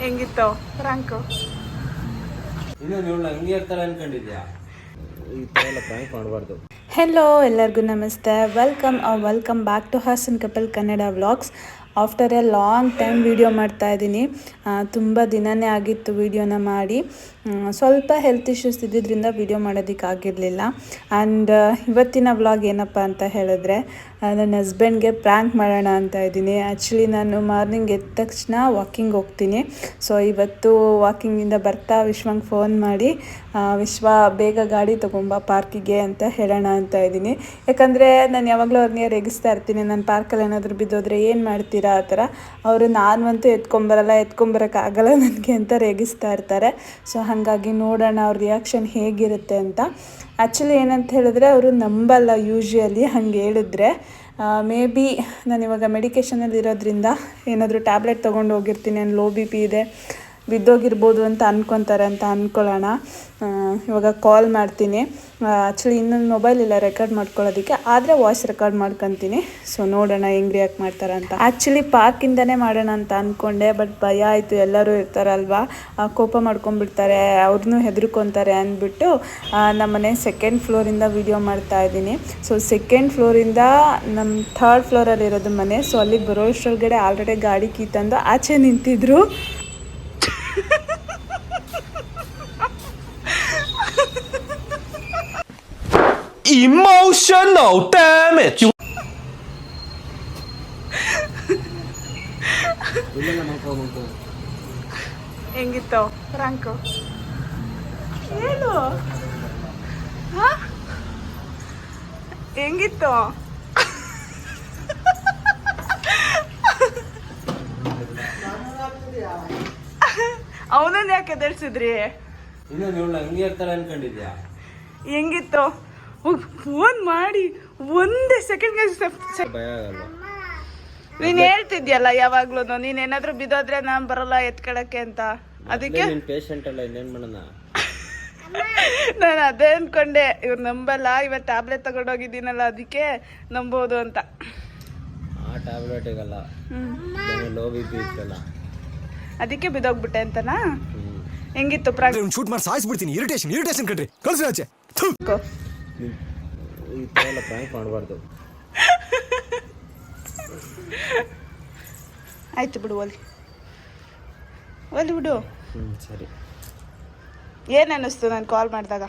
ಹೆಂಗಿತ್ತು franc? Hello, ಎಲ್ಲರಿಗೂ ನಮಸ್ತೆ. Welcome back to Hassan couple Kannada vlogs. After a long time video ಮಾಡ್ತಾ ಇದ್ದೀನಿ. ತುಂಬ ದಿನವೇ ಆಗಿತ್ತು ವಿಡಿಯೋನ ಮಾಡಿ. ಸ್ವಲ್ಪ ಹೆಲ್ತ್ ಇಶ್ಯೂಸ್ ಇದ್ದಿದ್ದರಿಂದ ವಿಡಿಯೋ ಮಾಡೋದಕ್ಕಾಗಿರಲಿಲ್ಲ. ಆ್ಯಂಡ್ ಇವತ್ತಿನ ವ್ಲಾಗ್ ಏನಪ್ಪ ಅಂತ ಹೇಳಿದ್ರೆ, ನನ್ನ ಹಸ್ಬೆಂಡ್ಗೆ ಪ್ರ್ಯಾಂಕ್ ಮಾಡೋಣ ಅಂತ ಇದ್ದೀನಿ. ಆ್ಯಕ್ಚುಲಿ ನಾನು ಮಾರ್ನಿಂಗ್ ಎದ್ದ ತಕ್ಷಣ ವಾಕಿಂಗ್ ಹೋಗ್ತೀನಿ. ಸೊ ಇವತ್ತು ವಾಕಿಂಗಿಂದ ಬರ್ತಾ ವಿಶ್ವಂಗೆ ಫೋನ್ ಮಾಡಿ, ವಿಶ್ವ ಬೇಗ ಗಾಡಿ ತೊಗೊಂಬ ಪಾರ್ಕಿಗೆ ಅಂತ ಹೇಳೋಣ ಅಂತ ಇದ್ದೀನಿ. ಯಾಕಂದರೆ ನಾನು ಯಾವಾಗಲೂ ಅವ್ರನ್ನ ರೇಗಿಸ್ತಾ ಇರ್ತೀನಿ, ನಾನು ಪಾರ್ಕಲ್ಲಿ ಏನಾದರೂ ಬಿದ್ದೋದ್ರೆ ಏನು ಮಾಡ್ತೀರಾ ಆ ಥರ. ಅವರು ನಾನಂತೂ ಎತ್ಕೊಂಬರೋಕ್ಕಾಗಲ್ಲ ನನಗೆ ಅಂತ ರೇಗಿಸ್ತಾ ಇರ್ತಾರೆ. ಸೊ ಹಾಗಾಗಿ ನೋಡೋಣ ಅವ್ರ ರಿಯಾಕ್ಷನ್ ಹೇಗಿರುತ್ತೆ ಅಂತ. ಆ್ಯಕ್ಚುಲಿ ಏನಂತ ಹೇಳಿದ್ರೆ, ಅವರು ನಂಬಲ್ಲ ಯೂಶ್ವಲಿ ಹಂಗೆ ಹೇಳಿದ್ರೆ. ಮೇ ಬಿ ನಾನು ಇವಾಗ ಮೆಡಿಕೇಷನಲ್ಲಿ ಇರೋದ್ರಿಂದ ಏನಾದರೂ ಟ್ಯಾಬ್ಲೆಟ್ ತೊಗೊಂಡು ಹೋಗಿರ್ತೀನಿ, ನಾನು ಲೋ ಬಿ ಪಿ ಇದೆ, ಬಿದ್ದೋಗಿರ್ಬೋದು ಅಂತ ಅಂದ್ಕೊತಾರೆ ಅಂತ ಅಂದ್ಕೊಳ್ಳೋಣ. ಇವಾಗ ಕಾಲ್ ಮಾಡ್ತೀನಿ. ಆ್ಯಕ್ಚುಲಿ ಇನ್ನೊಂದು ಮೊಬೈಲ್ ಇಲ್ಲ ರೆಕಾರ್ಡ್ ಮಾಡ್ಕೊಳ್ಳೋದಕ್ಕೆ, ಆದರೆ ವಾಯ್ಸ್ ರೆಕಾರ್ಡ್ ಮಾಡ್ಕೊತೀನಿ. ಸೊ ನೋಡೋಣ ಹೆಂಗೆ ರಿಯಾಕ್ಟ್ ಮಾಡ್ತಾರೆ ಅಂತ. ಆ್ಯಕ್ಚುಲಿ ಪಾರ್ಕಿಂದನೇ ಮಾಡೋಣ ಅಂತ ಅಂದ್ಕೊಂಡೆ, ಬಟ್ ಭಯ ಆಯಿತು, ಎಲ್ಲರೂ ಇರ್ತಾರಲ್ವ, ಕೋಪ ಮಾಡ್ಕೊಂಡ್ಬಿಡ್ತಾರೆ, ಅವ್ರನ್ನೂ ಹೆದರ್ಕೊತಾರೆ ಅಂದ್ಬಿಟ್ಟು ನಮ್ಮ ಮನೆ ಸೆಕೆಂಡ್ ಫ್ಲೋರಿಂದ ವೀಡಿಯೋ ಮಾಡ್ತಾ ಇದ್ದೀನಿ. ಸೊ ಸೆಕೆಂಡ್ ಫ್ಲೋರಿಂದ ನಮ್ಮ ಥರ್ಡ್ ಫ್ಲೋರಲ್ಲಿ ಇರೋದು ಮನೆ. ಸೊ ಅಲ್ಲಿಗೆ ಬರೋಷ್ಟರೊಳಗಡೆ ಆಲ್ರೆಡಿ ಗಾಡಿ ಕೀ ತಂದು ಆಚೆ ನಿಂತಿದ್ರು. Emotional damage. ಹೆಂಗಿತ್ತು ಫ್ರಾಂಕು? ಹೇಳು, ಹೆಂಗಿತ್ತು? ಅವನನ್ನ ಯಾಕೆ ಎದುರಿಸಿದ್ರಿ? ಹೆಂಗಿತ್ತು? ಫೋನ್ ಮಾಡಿ ಒಂದೇ ಸೆಕೆಂಡ್ಗೆ ನೀನ್ ಹೇಳ್ತಿದ್ಯಲ್ಲ ಯಾವಾಗ್ಲೂ, ನೀನ್ ಏನಾದ್ರು ಬಿದ್ದೋದ್ರೆ ನಾನ್ ಬರಲ್ಲ ಎತ್ಕೊಳಕ್ಕೆ ಅಂತ. ಅದಕ್ಕೆ ನಾನು ಅದೇ ಅನ್ಕೊಂಡೆ, ಇವ್ರು ನಂಬಲ್ಲ, ಇವತ್ತು ಟ್ಯಾಬ್ಲೆಟ್ ತಗೊಂಡೋಗಿದ್ದೀನಲ್ಲ ಅದಕ್ಕೆ ನಂಬೋದು ಅಂತ. ಅದಕ್ಕೆ ಬಿದ್ದೋಗ್ಬಿಟ್ಟೆ ಅಂತನಾ? ಹೆಂಗಿತ್ತು ಪ್ರಾಂಕ್? ಶೂಟ್ ಮಾಡಿ ಸಾಯಿಸ್ಬಿಡ್ತೀನಿ. ಇರಿಟೇಷನ್ ಕಣ್ರಿ, ಕಳ್ಸಿ ಆಚೆ. ಈ ತರ ಎಲ್ಲ ಪ್ರಾಂಕ್ ಮಾಡಬಾರ್ದು. ಆಯ್ತು ಬಿಡು, ಒಲಿ ಬಿಡು. ಸರಿ. ಏನು ಅನ್ನಿಸ್ತು ನಾನು ಕಾಲ್ ಮಾಡಿದಾಗ?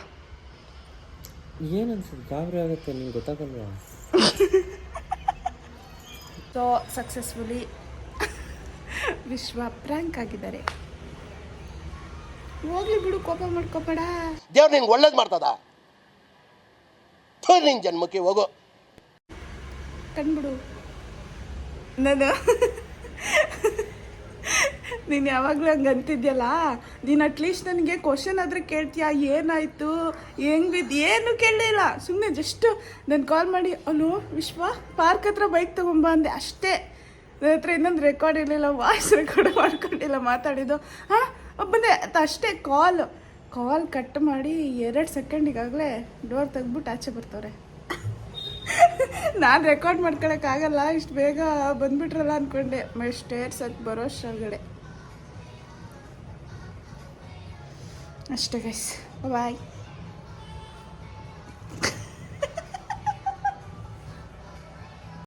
ಏನು ಅನ್ಸುತ್ತೆ, ಗಾಬರಿ ಆಗುತ್ತೆ, ನಿಂಗೆ ಗೊತ್ತಾಗಲ್ವಾ? ಸೊ ಸಕ್ಸಸ್ಫುಲಿ ವಿಶ್ವ ಪ್ರ್ಯಾಂಕ್ ಆಗಿದ್ದಾರೆ. ಹೋಗ್ಲಿ ಬಿಡು, ಕೋಪ ಮಾಡ್ಕೋಬೇಡ. ದೇವ್ರು ನಿನ್ಗೆ ಒಳ್ಳೇದು ಮಾಡ್ತದ, ನಿನ್ ಜನ್ಮಕ್ಕೆ ಹೋಗೋ ಕಂಡ್ಬಿಡು. ನೀನು ಯಾವಾಗಲೂ ಹಂಗೆ ಅಂತಿದ್ಯಲ್ಲ, ನೀನು ಅಟ್ಲೀಸ್ಟ್ ನನಗೆ ಕ್ವಶನ್ ಆದರೂ ಕೇಳ್ತೀಯಾ, ಏನಾಯಿತು, ಏನು ಕೇಳಲಿಲ್ಲ. ಸುಮ್ಮನೆ ಜಸ್ಟು ನಾನು ಕಾಲ್ ಮಾಡಿ, ಅಲೋ ವಿಶ್ವ ಪಾರ್ಕ್ ಹತ್ರ ಬೈಕ್ ತೊಗೊಂಬ ಅಂದೆ ಅಷ್ಟೇ. ನನ್ನ ಹತ್ರ ಇನ್ನೊಂದು ರೆಕಾರ್ಡ್ ಇರಲಿಲ್ಲ, ವಾಯ್ಸ್ ರೆಕಾರ್ಡ್ ಮಾಡ್ಕೊಂಡಿಲ್ಲ, ಮಾತಾಡಿದ್ದು ಬಂದೆ ಅಷ್ಟೇ. ಕಾಲ್ ಕಟ್ ಮಾಡಿ 2 ಸೆಕೆಂಡಿಗಾಗಲೇ ಡೋರ್ ತೆಗ್ಬಿಟ್ಟು ಆಚೆ ಬರ್ತವ್ರೆ. ನಾನು ರೆಕಾರ್ಡ್ ಮಾಡ್ಕೊಳಕ್ಕಾಗಲ್ಲ, ಇಷ್ಟು ಬೇಗ ಬಂದ್ಬಿಟ್ರಲ್ಲ ಅಂದ್ಕೊಂಡೆ. ಸ್ಟೇರ್ಸ್ ಹತ್ತು ಬರೋಷ್ಟರೊಳಗಡೆ ಅಷ್ಟೇ ಗೈಸ್. ಬಾಯ್.